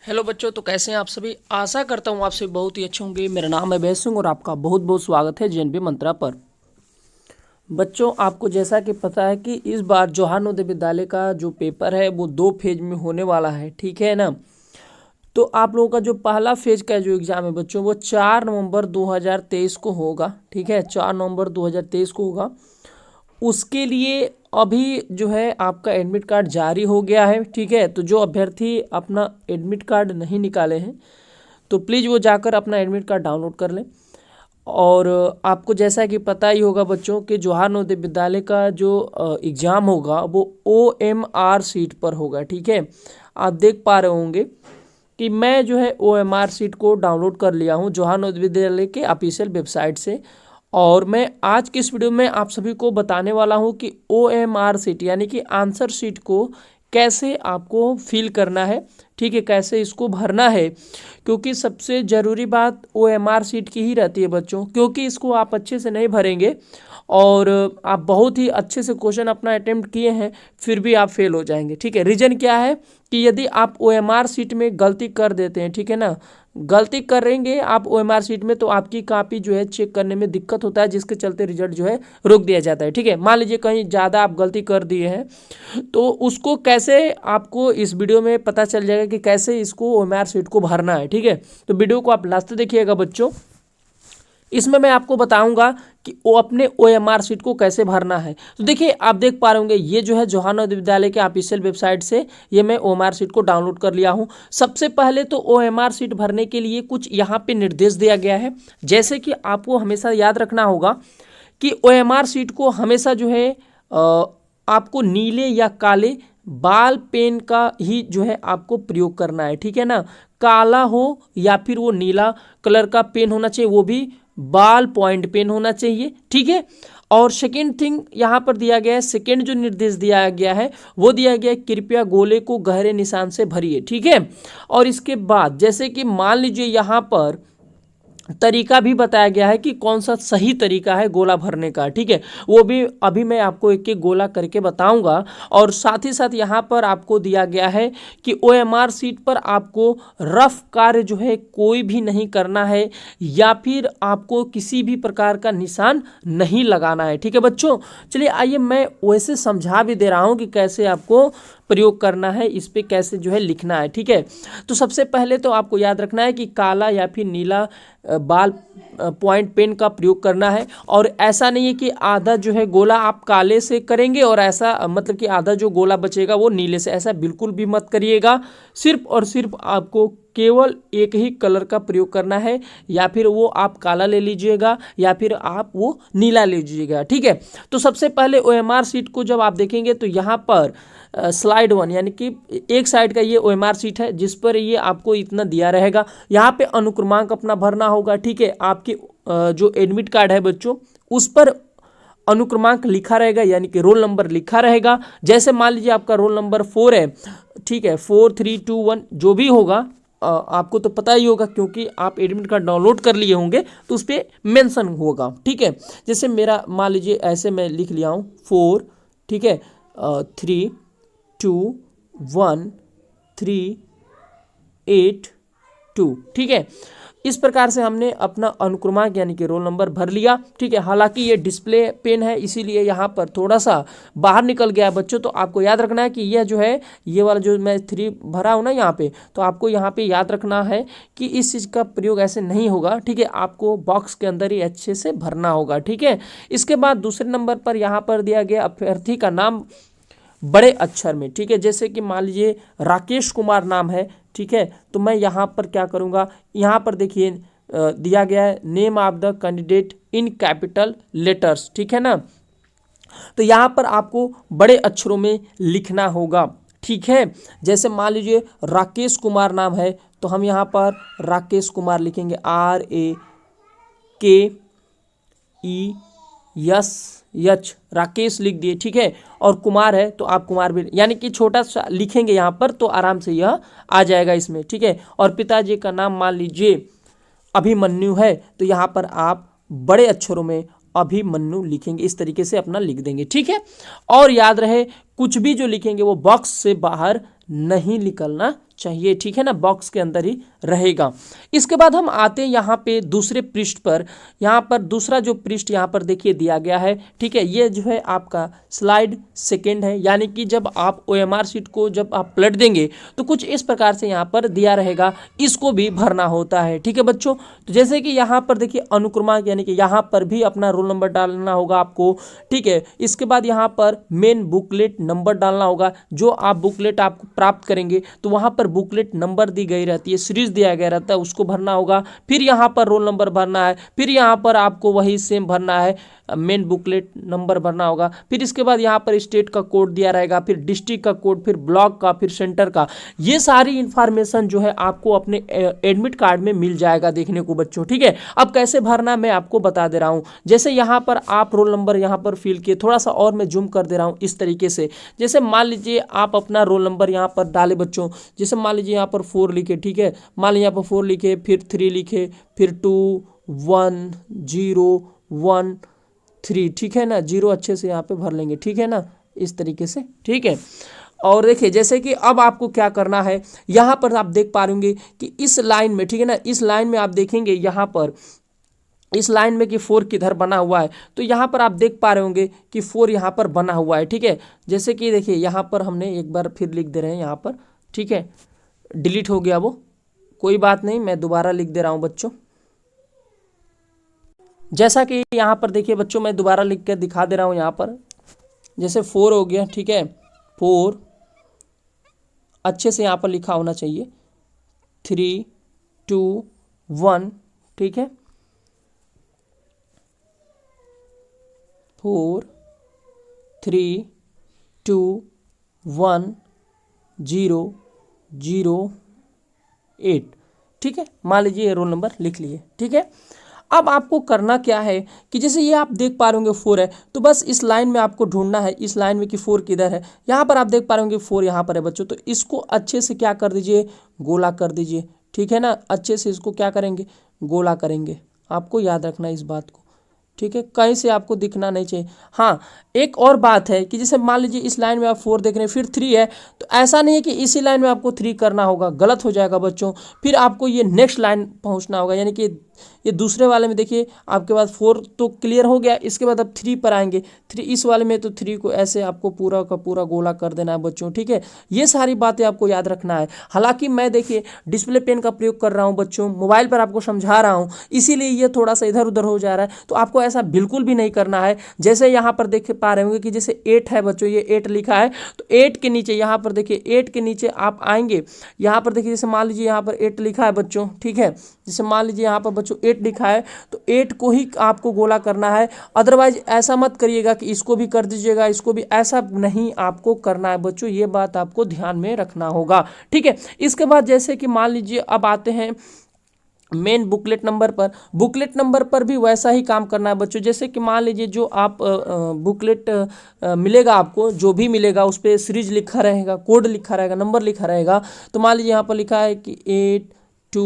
Hello बच्चों, तो कैसे हैं आप सभी। आशा करता हूँ आप सभी बहुत ही अच्छे होंगे। मेरा नाम है वैभव सिंह और आपका बहुत बहुत स्वागत है जेएनबी मंत्रा पर। बच्चों, आपको जैसा कि पता है कि इस बार जवाहर नवोदय विद्यालय का जो पेपर है वो 2 फेज में होने वाला है, ठीक है ना। तो आप लोगों का जो पहला फेज का जो एग्ज़ाम है बच्चों, वो 4 नवंबर 2023 को होगा, ठीक है। 4 नवंबर 2023 को होगा। उसके लिए अभी जो है आपका एडमिट कार्ड जारी हो गया है, ठीक है। तो जो अभ्यर्थी अपना एडमिट कार्ड नहीं निकाले हैं तो प्लीज़ वो जाकर अपना एडमिट कार्ड डाउनलोड कर लें। और आपको जैसा कि पता ही होगा बच्चों कि जवाहर नवोदय विद्यालय का जो एग्ज़ाम होगा वो OMR सीट पर होगा, ठीक है। आप देख पा रहे होंगे कि मैं जो है OMR सीट को डाउनलोड कर लिया हूँ जवाहर नवोदय विद्यालय के ऑफिशियल वेबसाइट से। और मैं आज की इस वीडियो में आप सभी को बताने वाला हूँ कि OMR सीट यानी कि आंसर सीट को कैसे आपको फिल करना है, ठीक है, कैसे इसको भरना है। क्योंकि सबसे ज़रूरी बात OMR सीट की ही रहती है बच्चों, क्योंकि इसको आप अच्छे से नहीं भरेंगे और आप बहुत ही अच्छे से क्वेश्चन अपना अटेम्प्ट किए हैं फिर भी आप फेल हो जाएंगे, ठीक है। रीज़न क्या है कि यदि आप OMR सीट में गलती कर देते हैं, ठीक है ना, गलती करेंगे आप OMR सीट में तो आपकी कॉपी जो है चेक करने में दिक्कत होता है, जिसके चलते रिजल्ट जो है रोक दिया जाता है, ठीक है। मान लीजिए कहीं ज़्यादा आप गलती कर दिए हैं तो उसको कैसे आपको इस वीडियो में पता चल जाएगा कि कैसे इसको OMR सीट को भरना है, ठीक है। तो वीडियो को आप लास्ट तक देखिएगा बच्चों। इसमें मैं आपको बताऊंगा कि वो अपने OMR सीट को कैसे भरना है। तो देखिए, आप देख पा रहे होंगे ये जो है जवाहर नवोदय विद्यालय के ऑफिशियल वेबसाइट से ये मैं OMR सीट को डाउनलोड कर लिया हूँ। सबसे पहले तो OMR सीट भरने के लिए कुछ यहाँ पे निर्देश दिया गया है। जैसे कि आपको हमेशा याद रखना होगा कि OMR सीट को हमेशा जो है आपको नीले या काले बाल पेन का ही जो है आपको प्रयोग करना है, ठीक है ना। काला हो या फिर वो नीला कलर का पेन होना चाहिए, वो भी बाल पॉइंट पेन होना चाहिए, ठीक है। और सेकेंड थिंग यहाँ पर दिया गया है, सेकेंड जो निर्देश दिया गया है वो दिया गया है, कृपया गोले को गहरे निशान से भरिए, ठीक है। और इसके बाद जैसे कि मान लीजिए यहाँ पर तरीका भी बताया गया है कि कौन सा सही तरीका है गोला भरने का, ठीक है। वो भी अभी मैं आपको एक एक गोला करके बताऊंगा। और साथ ही साथ यहाँ पर आपको दिया गया है कि OMR सीट पर आपको रफ कार्य जो है कोई भी नहीं करना है या फिर आपको किसी भी प्रकार का निशान नहीं लगाना है, ठीक है बच्चों। चलिए आइए मैं वैसे समझा भी दे रहा हूँ कि कैसे आपको प्रयोग करना है, इस पे कैसे जो है लिखना है, ठीक है। तो सबसे पहले तो आपको याद रखना है कि काला या फिर नीला बाल पॉइंट पेन का प्रयोग करना है। और ऐसा नहीं है कि आधा जो है गोला आप काले से करेंगे और ऐसा मतलब कि आधा जो गोला बचेगा वो नीले से, ऐसा बिल्कुल भी मत करिएगा। सिर्फ और सिर्फ आपको केवल एक ही कलर का प्रयोग करना है, या फिर वो आप काला ले लीजिएगा या फिर आप वो नीला ले लीजिएगा, ठीक है। तो सबसे पहले OMR सीट को जब आप देखेंगे तो यहाँ पर स्लाइड 1 यानी कि एक साइड का ये OMR सीट है जिस पर ये आपको इतना दिया रहेगा। यहाँ पे अनुक्रमांक अपना भरना होगा, ठीक है। आपके जो एडमिट कार्ड है बच्चों उस पर अनुक्रमांक लिखा रहेगा यानी कि रोल नंबर लिखा रहेगा। जैसे मान लीजिए आपका रोल नंबर 4 है, ठीक है, 4 3 2 1 जो भी होगा आपको तो पता ही होगा क्योंकि आप एडमिट कार्ड डाउनलोड कर लिए होंगे तो उस पर मेंशन होगा, ठीक है। जैसे मेरा मान लीजिए ऐसे मैं लिख लिया हूँ 4, ठीक है, 3 2 1 3 8 2, ठीक है। इस प्रकार से हमने अपना अनुक्रमांक यानी कि रोल नंबर भर लिया, ठीक है। हालांकि ये डिस्प्ले पेन है इसीलिए यहाँ पर थोड़ा सा बाहर निकल गया है बच्चों। तो आपको याद रखना है कि यह जो है ये वाला जो मैं 3 भरा हूँ ना यहाँ पे, तो आपको यहाँ पे याद रखना है कि इस चीज़ का प्रयोग ऐसे नहीं होगा, ठीक है। आपको बॉक्स के अंदर ही अच्छे से भरना होगा, ठीक है। इसके बाद दूसरे नंबर पर यहाँ पर दिया गया अभ्यर्थी का नाम बड़े अक्षर में, ठीक है। जैसे कि मान लीजिए राकेश कुमार नाम है, ठीक है। तो मैं यहाँ पर क्या करूँगा, यहाँ पर देखिए दिया गया है name of the candidate in capital letters, ठीक है ना। तो यहाँ पर आपको बड़े अक्षरों में लिखना होगा, ठीक है। जैसे मान लीजिए राकेश कुमार नाम है तो हम यहाँ पर राकेश कुमार लिखेंगे, RAKESH, राकेश लिख दिए, ठीक है। और कुमार है तो आप कुमार भी यानी कि छोटा सा लिखेंगे यहाँ पर तो आराम से यह आ जाएगा इसमें, ठीक है। और पिताजी का नाम मान लीजिए अभिमन्यु है तो यहाँ पर आप बड़े अक्षरों में अभिमन्यु लिखेंगे, इस तरीके से अपना लिख देंगे, ठीक है। और याद रहे कुछ भी जो लिखेंगे वो बॉक्स से बाहर नहीं निकलना चाहिए, ठीक है ना, बॉक्स के अंदर ही रहेगा। इसके बाद हम आते हैं यहाँ पे दूसरे पृष्ठ पर। यहाँ पर दूसरा जो पृष्ठ यहाँ पर देखिए दिया गया है, ठीक है, ये जो है आपका स्लाइड सेकेंड है, यानी कि जब आप OMR शीट को जब आप पलट देंगे तो कुछ इस प्रकार से यहाँ पर दिया रहेगा, इसको भी भरना होता है, ठीक है बच्चों। तो जैसे कि यहाँ पर देखिए अनुक्रमांक, यानी कि यहाँ पर भी अपना रोल नंबर डालना होगा आपको, ठीक है। इसके बाद यहाँ पर मेन बुकलेट नंबर डालना होगा, जो आप बुकलेट आप प्राप्त करेंगे तो वहाँ पर बुकलेट नंबर दी गई रहती है, सीरीज दिया गया रहता है, उसको भरना होगा। फिर यहाँ पर रोल नंबर भरना है, फिर यहाँ पर आपको वही सेम भरना है, मेन बुकलेट नंबर भरना होगा। फिर इसके बाद यहाँ पर स्टेट का कोड दिया रहेगा, फिर डिस्ट्रिक्ट का कोड, फिर ब्लॉक का, फिर सेंटर का। ये सारी इंफॉर्मेशन जो है आपको अपने एडमिट कार्ड में मिल जाएगा देखने को बच्चों, ठीक है। अब कैसे भरना मैं आपको बता दे रहा हूँ। जैसे यहाँ पर आप रोल नंबर यहाँ पर फिल किए, थोड़ा सा और मैं जूम कर दे रहा हूँ इस तरीके से। जैसे मान लीजिए आप अपना रोल नंबर यहाँ पर डाले बच्चों, जैसे मान लीजिए यहाँ पर 4 लिखे, ठीक है, मान लीजिए यहाँ पर 4 लिखे, फिर 3 लिखे, फिर 2 1 0 1 3, ठीक है ना, 0 अच्छे से यहाँ पे भर लेंगे, ठीक है ना, इस तरीके से, ठीक है। और देखिए जैसे कि अब आपको क्या करना है, यहाँ पर आप देख पा रहे कि इस लाइन में, ठीक है ना, इस लाइन में आप देखेंगे यहाँ पर इस लाइन में कि 4 किधर बना हुआ है, तो यहाँ पर आप देख पा रहे होंगे कि 4 यहाँ पर बना हुआ है, ठीक है। जैसे कि देखिए यहाँ पर हमने एक बार फिर लिख दे रहे हैं यहाँ पर, ठीक है, डिलीट हो गया वो, कोई बात नहीं, मैं दोबारा लिख दे रहा हूँ बच्चों। जैसा कि यहाँ पर देखिए बच्चों, मैं दोबारा लिख कर दिखा दे रहा हूँ यहाँ पर। जैसे 4 हो गया, ठीक है, 4 अच्छे से यहाँ पर लिखा होना चाहिए, 3 2 1, ठीक है, 4 3 2 1 0 0 8, ठीक है। मान लीजिए ये रोल नंबर लिख लिए, ठीक है। अब आपको करना क्या है कि जैसे ये आप देख पा रहे होंगे 4 है, तो बस इस लाइन में आपको ढूंढना है, इस लाइन में कि 4 किधर है। यहाँ पर आप देख पा रहे होंगे 4 यहाँ पर है बच्चों, तो इसको अच्छे से क्या कर दीजिए, गोला कर दीजिए, ठीक है ना। अच्छे से इसको क्या करेंगे, गोला करेंगे, आपको याद रखना है इस बात को, ठीक है, कहीं से आपको दिखना नहीं चाहिए। हाँ, एक और बात है कि जैसे मान लीजिए इस लाइन में आप 4 देख रहे हैं, फिर 3 है, तो ऐसा नहीं है कि इसी लाइन में आपको 3 करना होगा, गलत हो जाएगा बच्चों। फिर आपको ये नेक्स्ट लाइन पहुंचना होगा, यानी कि ये दूसरे वाले में देखिए आपके पास 4 तो क्लियर हो गया, इसके बाद अब 3 पर आएंगे, 3 इस वाले में, तो 3 को ऐसे आपको पूरा का पूरा गोला कर देना है बच्चों, ठीक है। ये सारी बातें आपको याद रखना है। हालांकि मैं देखिए डिस्प्ले पेन का प्रयोग कर रहा हूँ बच्चों, मोबाइल पर आपको समझा रहा हूँ, इसीलिए ये थोड़ा सा इधर उधर हो जा रहा है, तो आपको ऐसा बिल्कुल भी नहीं करना है। जैसे यहाँ पर देख पा रहे होंगे कि जैसे 8 है बच्चों, ये 8 लिखा है, तो 8 के नीचे यहाँ पर देखिए 8 के नीचे आप आएंगे, यहाँ पर देखिए जैसे मान लीजिए यहाँ पर 8 लिखा है बच्चों, ठीक है, जैसे मान लीजिए यहाँ पर बच्चों 8 लिखा है, तो 8 को ही आपको गोला करना है। अदरवाइज ऐसा मत करिएगा कि इसको भी कर दीजिएगा, इसको भी, ऐसा नहीं आपको करना है बच्चों, ये बात आपको ध्यान में रखना होगा, ठीक है। इसके बाद जैसे कि मान लीजिए अब आते हैं मेन बुकलेट नंबर पर। बुकलेट नंबर पर भी वैसा ही काम करना है बच्चों। जैसे कि मान लीजिए जो आप बुकलेट मिलेगा आपको, जो भी मिलेगा उस पर सीरीज लिखा रहेगा, कोड लिखा रहेगा, नंबर लिखा रहेगा। तो मान लीजिए यहाँ पर लिखा है कि 8 2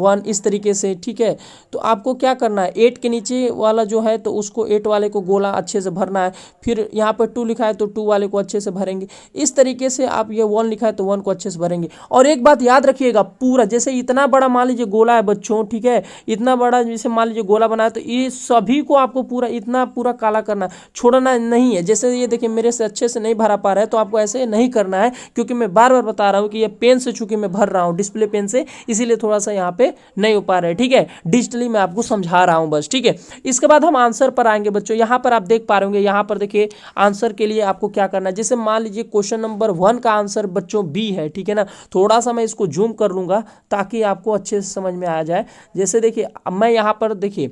1 इस तरीके से, ठीक है। तो आपको क्या करना है, 8 के नीचे वाला जो है तो उसको 8 वाले को गोला अच्छे से भरना है। फिर यहाँ पर 2 लिखा है तो 2 वाले को अच्छे से भरेंगे। इस तरीके से आप ये 1 लिखा है तो 1 को अच्छे से भरेंगे। और एक बात याद रखिएगा, पूरा जैसे इतना बड़ा मान लीजिए गोला है बच्चों, ठीक है, इतना बड़ा जैसे मान लीजिए गोला बना है, तो ये सभी को आपको पूरा इतना पूरा काला करना है, छोड़ना नहीं है। जैसे ये देखिए मेरे से अच्छे से नहीं भरा पा रहा है, तो आपको ऐसे नहीं करना है, क्योंकि मैं बार बार बता रहा हूँ कि ये पेन से चूंकि मैं भर रहा हूँ, डिस्प्ले पेन से, इसीलिए थोड़ा सा यहाँ पे नहीं हो पा रहा है, ठीक है। डिजिटली मैं आपको समझा रहा हूं बस, ठीक है। इसके बाद हम आंसर पर आएंगे बच्चों। यहाँ पर आप देख पा रहे होंगे, यहाँ पर देखिए आंसर के लिए आपको क्या करना है। जैसे मान लीजिए क्वेश्चन नंबर 1 का आंसर बच्चों बी है, ठीक है ना। थोड़ा सा मैं इसको जूम कर लूंगा ताकि आपको अच्छे से समझ में आ जाए। जैसे देखिए मैं यहाँ पर देखिए,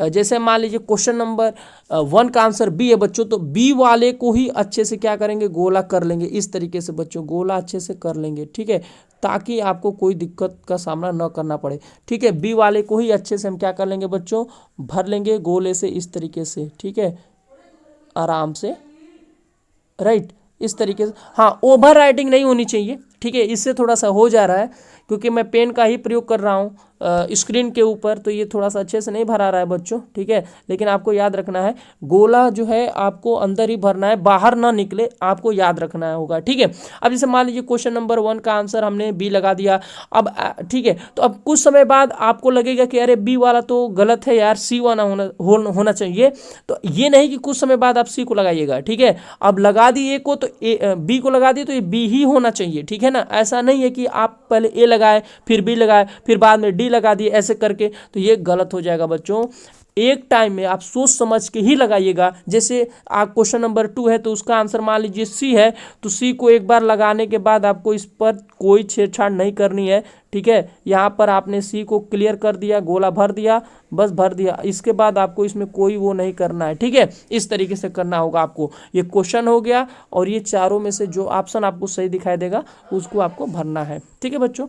जैसे मान लीजिए क्वेश्चन नंबर 1 का आंसर बी है बच्चों, तो बी वाले को ही अच्छे से क्या करेंगे, गोला कर लेंगे। इस तरीके से बच्चों गोला अच्छे से कर लेंगे, ठीक है, ताकि आपको कोई दिक्कत का सामना न करना पड़े, ठीक है। बी वाले को ही अच्छे से हम क्या कर लेंगे बच्चों, भर लेंगे गोले से, इस तरीके से, ठीक है, आराम से, राइट, इस तरीके से। हाँ, ओवर राइटिंग नहीं होनी चाहिए, ठीक है, इससे थोड़ा सा हो जा रहा है, क्योंकि मैं पेन का ही प्रयोग कर रहा हूँ स्क्रीन के ऊपर, तो ये थोड़ा सा अच्छे से नहीं भरा रहा है बच्चों, ठीक है। लेकिन आपको याद रखना है गोला जो है आपको अंदर ही भरना है, बाहर ना निकले, आपको याद रखना होगा, ठीक है। अब जैसे मान लीजिए क्वेश्चन नंबर 1 का आंसर हमने बी लगा दिया। अब ठीक है, तो अब कुछ समय बाद आपको लगेगा कि अरे बी वाला तो गलत है यार, सी वाला होना चाहिए। तो ये नहीं कि कुछ समय बाद आप सी को लगाइएगा, ठीक है। अब लगा दी ए को तो बी को लगा दी तो ये बी ही होना चाहिए, ठीक है ना। ऐसा नहीं है कि आप पहले ए लगाए फिर बी लगाए फिर बाद में डी लगा दिए, ऐसे करके तो ये गलत हो जाएगा बच्चों। एक टाइम में आप सोच समझ के ही लगाइएगा। जैसे आप क्वेश्चन नंबर 2 है तो उसका आंसर मान लीजिए सी है, तो सी को एक बार लगाने के बाद आपको इस पर कोई छेड़छाड़ नहीं करनी है, ठीक है। यहाँ पर आपने सी को क्लियर कर दिया, गोला भर दिया, बस भर दिया, इसके बाद आपको इसमें कोई वो नहीं करना है, ठीक है। इस तरीके से करना होगा आपको। ये क्वेश्चन हो गया और ये चारों में से जो ऑप्शन आपको सही दिखाई देगा उसको आपको भरना है, ठीक है बच्चों।